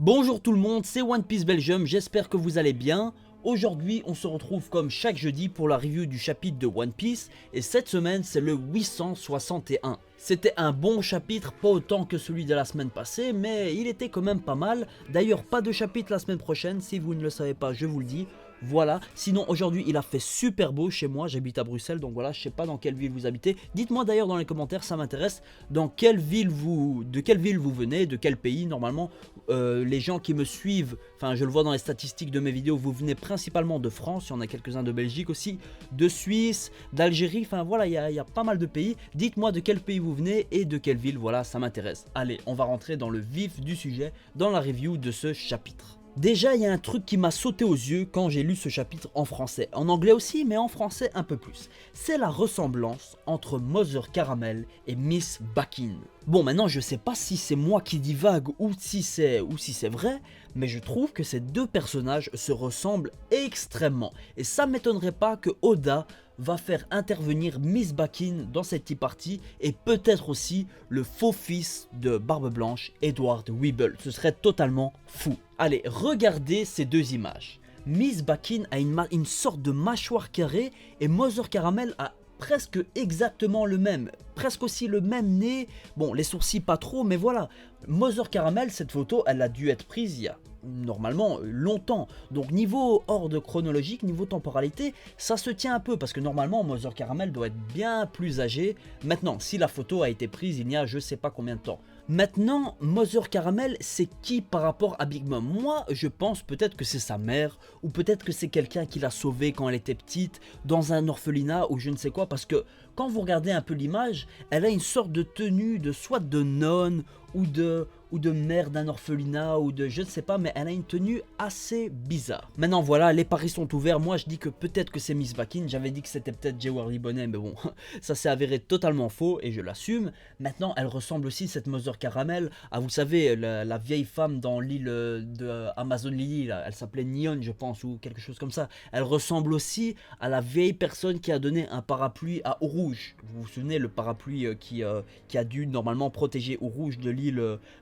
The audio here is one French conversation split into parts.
Bonjour tout le monde, c'est One Piece Belgium, j'espère que vous allez bien. Aujourd'hui, on se retrouve comme chaque jeudi pour la review du chapitre de One Piece et cette semaine, c'est le 861. C'était un bon chapitre, pas autant que celui de la semaine passée, mais il était quand même pas mal. D'ailleurs, pas de chapitre la semaine prochaine, si vous ne le savez pas, je vous le dis. Voilà, sinon aujourd'hui il a fait super beau chez moi, j'habite à Bruxelles, donc voilà, je sais pas dans quelle ville vous habitez. Dites-moi d'ailleurs dans les commentaires, ça m'intéresse, de quelle ville vous venez, de quel pays. Normalement, les gens qui me suivent, enfin je le vois dans les statistiques de mes vidéos, vous venez principalement de France, il y en a quelques-uns de Belgique aussi, de Suisse, d'Algérie, enfin voilà, il y a pas mal de pays. Dites-moi de quel pays vous venez et de quelle ville, voilà, ça m'intéresse. Allez, on va rentrer dans le vif du sujet, dans la review de ce chapitre. Déjà, il y a un truc qui m'a sauté aux yeux quand j'ai lu ce chapitre en français. En anglais aussi, mais en français un peu plus. C'est la ressemblance entre Mother Caramel et Miss Bakin. Bon, maintenant, je sais pas si c'est moi qui divague ou si c'est vrai, mais je trouve que ces deux personnages se ressemblent extrêmement. Et ça m'étonnerait pas que Oda va faire intervenir Miss Bakin dans cette tea party et peut-être aussi le faux fils de Barbe Blanche, Edward Weeble. Ce serait totalement fou. Allez, regardez ces deux images. Miss Bakin a une sorte de mâchoire carrée et Mother Caramel a presque exactement le même, presque aussi le même nez, bon les sourcils pas trop, mais voilà. Mother Caramel, cette photo, elle a dû être prise il y a normalement longtemps, donc niveau ordre chronologique, niveau temporalité, ça se tient un peu, parce que normalement Mother Caramel doit être bien plus âgé. Maintenant, si la photo a été prise il y a je sais pas combien de temps. Maintenant, Mother Caramel, c'est qui par rapport à Big Mom? Moi, je pense peut-être que c'est sa mère, ou peut-être que c'est quelqu'un qui l'a sauvée quand elle était petite, dans un orphelinat, ou je ne sais quoi, parce que quand vous regardez un peu l'image, elle a une sorte de tenue de soit de nonne, ou de mère d'un orphelinat, ou de je ne sais pas, mais elle a une tenue assez bizarre. Maintenant voilà, les paris sont ouverts, moi je dis que peut-être que c'est Miss Bakin, j'avais dit que c'était peut-être Jewelry Bonnet, mais bon, ça s'est avéré totalement faux, et je l'assume. Maintenant, elle ressemble aussi, cette Mother Caramel, à, vous savez, la vieille femme dans l'île de Amazon Lily, là, elle s'appelait Neon, je pense, ou quelque chose comme ça. Elle ressemble aussi à la vieille personne qui a donné un parapluie à Eau Rouge. Vous vous souvenez, le parapluie qui a dû normalement protéger Eau Rouge de l'île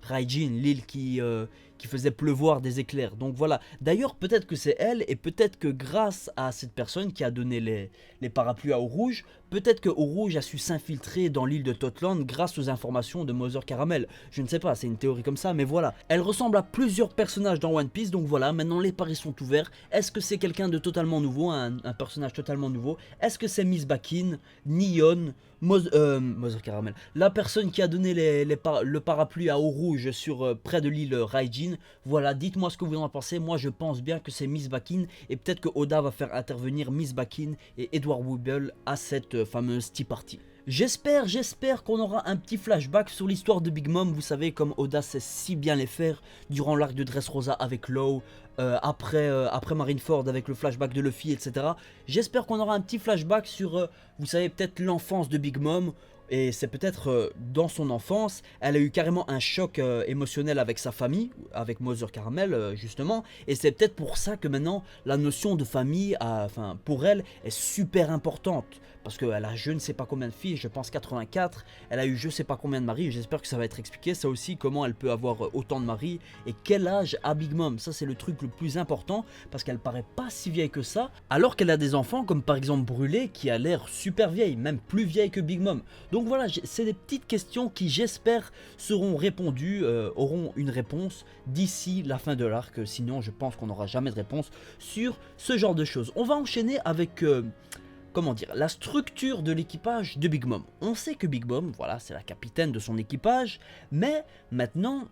Raijin, l'île qui faisait pleuvoir des éclairs. Donc voilà, d'ailleurs peut-être que c'est elle, et peut-être que grâce à cette personne qui a donné les parapluies à Eau Rouge, peut-être que Eau Rouge a su s'infiltrer dans l'île de Totland grâce aux informations de Mother Caramel. Je ne sais pas, c'est une théorie comme ça, mais voilà. Elle ressemble à plusieurs personnages dans One Piece, donc voilà, maintenant les paris sont ouverts. Est-ce que c'est quelqu'un de totalement nouveau, un personnage totalement nouveau? Est-ce que c'est Miss Bakin, Neon, Mother Caramel, la personne qui a donné le parapluie à Eau Rouge sur près de l'île Raijin? Voilà, dites-moi ce que vous en pensez. Moi je pense bien que c'est Miss Bakin, et peut-être que Oda va faire intervenir Miss Bakin et Edward Weeble à cette fameuse tea party. J'espère qu'on aura un petit flashback sur l'histoire de Big Mom, vous savez, comme Oda sait si bien les faire durant l'arc de Dressrosa avec Law, après Marineford avec le flashback de Luffy, etc. J'espère qu'on aura un petit flashback sur, vous savez, peut-être l'enfance de Big Mom. Et c'est peut-être dans son enfance, elle a eu carrément un choc émotionnel avec sa famille, avec Mother Caramel justement, et c'est peut-être pour ça que maintenant la notion de famille, enfin pour elle, est super importante, parce qu'elle a je ne sais pas combien de filles, je pense 84, elle a eu je sais pas combien de maris, j'espère que ça va être expliqué, ça aussi, comment elle peut avoir autant de maris, et quel âge a Big Mom, ça c'est le truc le plus important, parce qu'elle paraît pas si vieille que ça, alors qu'elle a des enfants comme par exemple Brûlé, qui a l'air super vieille, même plus vieille que Big Mom. Donc voilà, c'est des petites questions qui j'espère seront répondues, auront une réponse d'ici la fin de l'arc, sinon je pense qu'on n'aura jamais de réponse sur ce genre de choses. On va enchaîner avec, comment dire, la structure de l'équipage de Big Mom. On sait que Big Mom, voilà, c'est la capitaine de son équipage, mais maintenant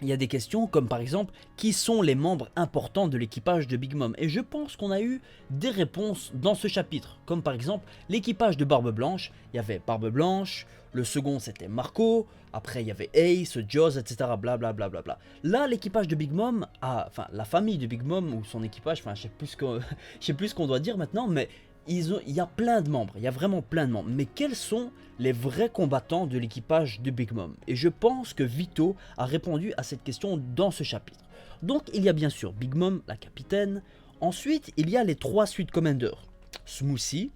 il y a des questions comme par exemple, qui sont les membres importants de l'équipage de Big Mom? Et je pense qu'on a eu des réponses dans ce chapitre, comme par exemple l'équipage de Barbe Blanche. Il y avait Barbe Blanche, le second c'était Marco, après il y avait Ace, Jaws, etc. Blablabla. Bla bla bla. Là l'équipage de Big Mom, enfin la famille de Big Mom ou son équipage, enfin je sais plus ce qu'on doit dire maintenant, mais il y a plein de membres, il y a vraiment plein de membres, mais quels sont les vrais combattants de l'équipage de Big Mom? Et je pense que Vito a répondu à cette question dans ce chapitre. Donc il y a bien sûr Big Mom, la capitaine, ensuite il y a les 3 Suite Commanders, Smoothie,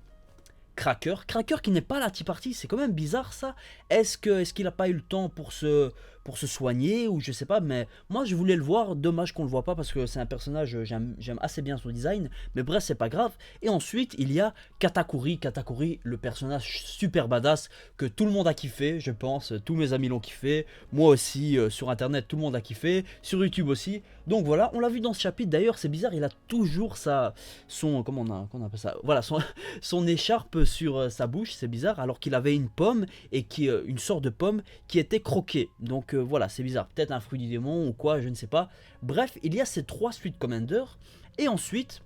Cracker qui n'est pas la Tea Party, c'est quand même bizarre ça. Est-ce qu'il n'a pas eu le temps pour se pour se soigner ou je sais pas, mais moi je voulais le voir, dommage qu'on le voit pas parce que c'est un personnage, j'aime assez bien son design, mais bref c'est pas grave. Et ensuite il y a Katakuri, le personnage super badass que tout le monde a kiffé, je pense, tous mes amis l'ont kiffé, moi aussi sur internet tout le monde a kiffé, sur YouTube aussi, donc voilà, on l'a vu dans ce chapitre, d'ailleurs c'est bizarre, il a toujours comment on appelle ça, voilà, son écharpe sur sa bouche, c'est bizarre, alors qu'il avait une pomme et une sorte de pomme qui était croquée. Donc voilà, c'est bizarre, peut-être un fruit du démon ou quoi, je ne sais pas. Bref, il y a ces 3 Street Commander et ensuite,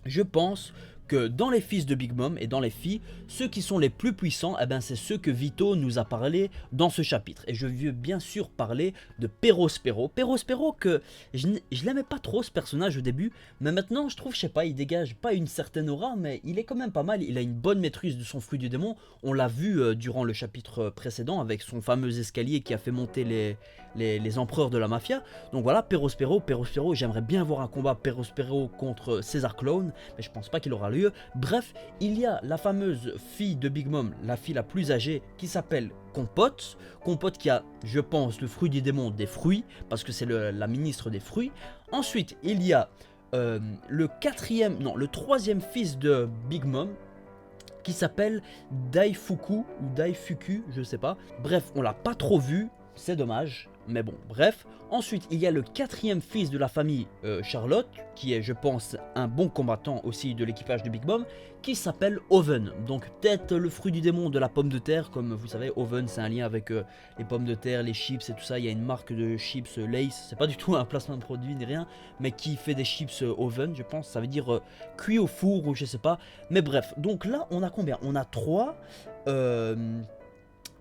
je pense que dans les fils de Big Mom et dans les filles, ceux qui sont les plus puissants, eh ben c'est ceux que Vito nous a parlé dans ce chapitre. Et je veux bien sûr parler de Perospero. Perospero que je l'aimais pas trop ce personnage au début, mais maintenant je trouve, je sais pas, il dégage pas une certaine aura, mais il est quand même pas mal. Il a une bonne maîtrise de son fruit du démon. On l'a vu durant le chapitre précédent avec son fameux escalier qui a fait monter les empereurs de la mafia. Donc voilà, Perospero, j'aimerais bien voir un combat Perospero contre César Clown, mais je pense pas qu'il aura lieu. Bref, il y a la fameuse fille de Big Mom, la fille la plus âgée, qui s'appelle Compote. Compote qui a, je pense, le fruit du démon des fruits, parce que c'est la ministre des fruits. Ensuite, il y a le troisième fils de Big Mom, qui s'appelle Daifuku, ou Daifuku, je sais pas. Bref, on l'a pas trop vu, c'est dommage. Mais bon, bref. Ensuite, il y a le 4e fils de la famille, Charlotte, qui est, je pense, un bon combattant aussi de l'équipage de Big Mom, qui s'appelle Oven. Donc peut-être le fruit du démon de la pomme de terre, comme vous savez, Oven, c'est un lien avec les pommes de terre, les chips et tout ça. Il y a une marque de chips Lace, c'est pas du tout un placement de produit ni rien, mais qui fait des chips Oven, je pense. Ça veut dire cuit au four ou je sais pas. Mais bref, donc là, on a combien? On a 3...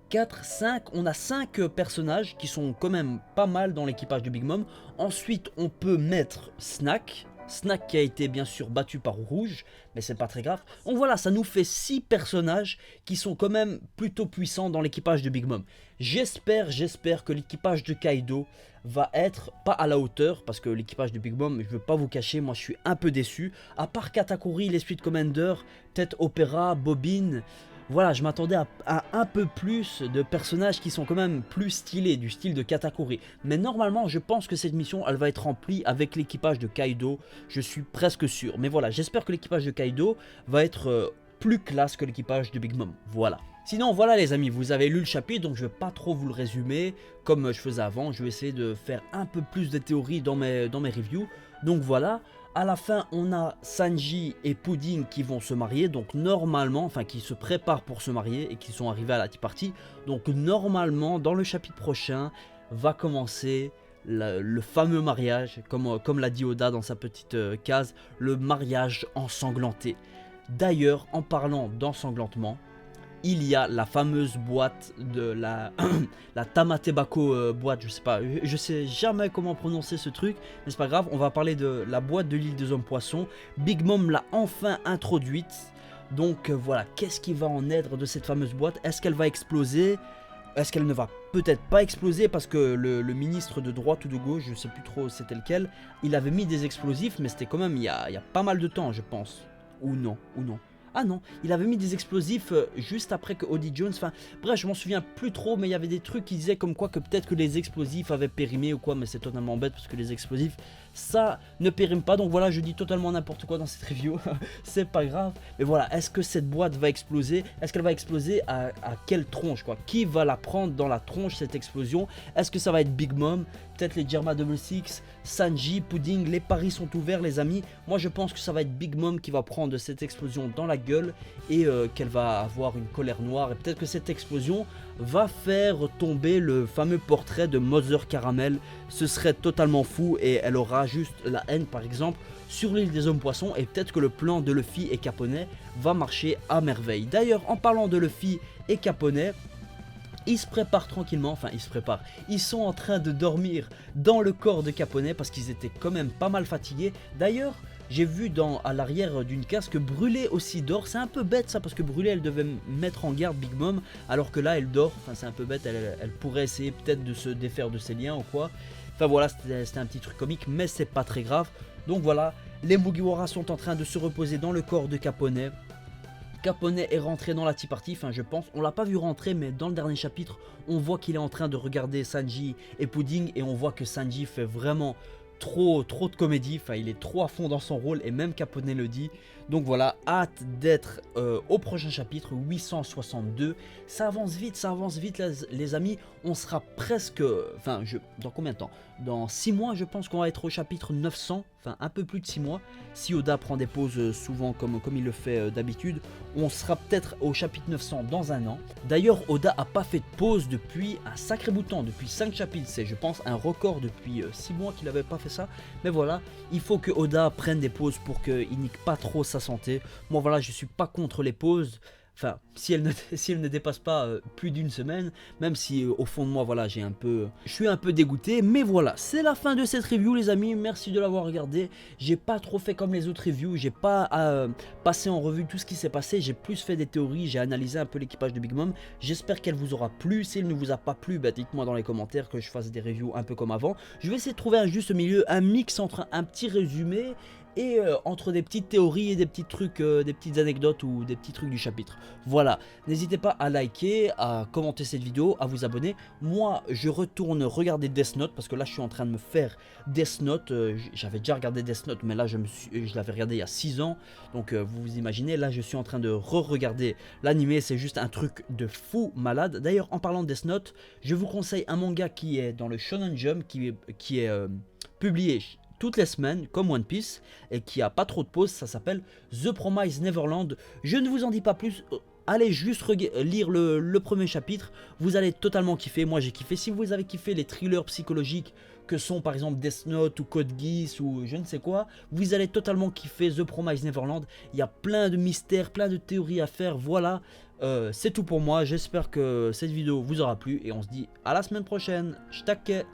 4, 5, on a 5 personnages qui sont quand même pas mal dans l'équipage de Big Mom. Ensuite, on peut mettre Snack. Snack qui a été bien sûr battu par Rouge, mais c'est pas très grave. Donc voilà, ça nous fait 6 personnages qui sont quand même plutôt puissants dans l'équipage de Big Mom. J'espère que l'équipage de Kaido va être pas à la hauteur, parce que l'équipage de Big Mom, je veux pas vous cacher, moi je suis un peu déçu. À part Katakuri, les Street Commander, peut-être Opera, Bobine... Voilà, je m'attendais à un peu plus de personnages qui sont quand même plus stylés, du style de Katakuri. Mais normalement, je pense que cette mission, elle va être remplie avec l'équipage de Kaido. Je suis presque sûr. Mais voilà, j'espère que l'équipage de Kaido va être plus classe que l'équipage de Big Mom. Voilà. Sinon, voilà les amis, vous avez lu le chapitre, donc je ne vais pas trop vous le résumer comme je faisais avant. Je vais essayer de faire un peu plus de théories dans mes reviews. Donc voilà. À la fin, on a Sanji et Pudding qui vont se marier, donc normalement, enfin qui se préparent pour se marier et qui sont arrivés à la tea party. Donc normalement, dans le chapitre prochain, va commencer le fameux mariage, comme l'a dit Oda dans sa petite case, le mariage ensanglanté. D'ailleurs, en parlant d'ensanglantement, il y a la fameuse boîte de la Tamatebako boîte, je sais jamais comment prononcer ce truc, mais c'est pas grave, on va parler de la boîte de l'île des hommes poissons. Big Mom l'a enfin introduite, donc voilà, qu'est-ce qui va en être de cette fameuse boîte? Est-ce qu'elle va exploser? Est-ce qu'elle ne va peut-être pas exploser parce que le ministre de droite ou de gauche, je sais plus trop c'était lequel, il avait mis des explosifs, mais c'était quand même il y a pas mal de temps je pense, ou non. Ah non, il avait mis des explosifs juste après que Odie Jones, enfin bref je m'en souviens plus trop, mais il y avait des trucs qui disaient comme quoi que peut-être que les explosifs avaient périmé ou quoi, mais c'est totalement bête parce que les explosifs ça ne périme pas, donc voilà je dis totalement n'importe quoi dans cette review, c'est pas grave, mais voilà, est-ce que cette boîte va exploser? Est-ce qu'elle va exploser à quelle tronche quoi? Qui va la prendre dans la tronche cette explosion? Est-ce que ça va être Big Mom? Peut-être les Germa 66, Sanji, Pudding, les paris sont ouverts les amis. Moi je pense que ça va être Big Mom qui va prendre cette explosion dans la gueule et qu'elle va avoir une colère noire. Et peut-être que cette explosion va faire tomber le fameux portrait de Mother Caramel. Ce serait totalement fou et elle aura juste la haine par exemple sur l'île des hommes poissons. Et peut-être que le plan de Luffy et Caponet va marcher à merveille. D'ailleurs en parlant de Luffy et Caponet, ils se préparent tranquillement, enfin ils se préparent, ils sont en train de dormir dans le corps de Caponet parce qu'ils étaient quand même pas mal fatigués. D'ailleurs, j'ai vu à l'arrière d'une case que Brûlé aussi dort, c'est un peu bête ça parce que Brûlé elle devait mettre en garde Big Mom alors que là elle dort, enfin c'est un peu bête, elle pourrait essayer peut-être de se défaire de ses liens ou quoi. Enfin voilà, c'était un petit truc comique mais c'est pas très grave. Donc voilà, les Mugiwara sont en train de se reposer dans le corps de Caponet. Capone est rentré dans la tea party, enfin je pense, on l'a pas vu rentrer mais dans le dernier chapitre, on voit qu'il est en train de regarder Sanji et Pudding et on voit que Sanji fait vraiment trop de comédie, enfin il est trop à fond dans son rôle et même Capone le dit. Donc voilà, hâte d'être au prochain chapitre 862. Ça avance vite les amis. On sera presque, enfin dans combien de temps? Dans 6 mois je pense qu'on va être au chapitre 900, enfin un peu plus de 6 mois. Si Oda prend des pauses souvent comme il le fait d'habitude, on sera peut-être au chapitre 900 dans un an. D'ailleurs Oda a pas fait de pause depuis un sacré bout de temps, depuis 5 chapitres. C'est je pense un record depuis 6 mois qu'il avait pas fait ça. Mais voilà, il faut que Oda prenne des pauses pour qu'il nique pas trop sa santé. Moi voilà, je suis pas contre les pauses. Enfin, si elle ne dépasse pas plus d'une semaine, même si au fond de moi, voilà, je suis un peu dégoûté. Mais voilà, c'est la fin de cette review les amis, merci de l'avoir regardé. J'ai pas trop fait comme les autres reviews, j'ai pas passé en revue tout ce qui s'est passé, j'ai plus fait des théories, j'ai analysé un peu l'équipage de Big Mom. J'espère qu'elle vous aura plu, si elle ne vous a pas plu, bah, dites-moi dans les commentaires que je fasse des reviews un peu comme avant. Je vais essayer de trouver un juste milieu, un mix entre un petit résumé et entre des petites théories et des petits trucs, des petites anecdotes ou des petits trucs du chapitre. Voilà, n'hésitez pas à liker, à commenter cette vidéo, à vous abonner. Moi, je retourne regarder Death Note parce que là, je suis en train de me faire Death Note. J'avais déjà regardé Death Note, mais là, je l'avais regardé il y a 6 ans. Donc, vous vous imaginez, là, je suis en train de re-regarder l'animé. C'est juste un truc de fou malade. D'ailleurs, en parlant de Death Note, je vous conseille un manga qui est dans le Shonen Jump, qui est publié toutes les semaines comme One Piece et qui a pas trop de pause. Ça s'appelle The Promised Neverland. Je ne vous en dis pas plus, allez juste lire le premier chapitre, vous allez totalement kiffer. Moi j'ai kiffé. Si vous avez kiffé les thrillers psychologiques que sont par exemple Death Note ou Code Geass ou je ne sais quoi, vous allez totalement kiffer The Promised Neverland. Il y a plein de mystères, plein de théories à faire. Voilà, c'est tout pour moi. J'espère que cette vidéo vous aura plu et on se dit à la semaine prochaine. J't'aque.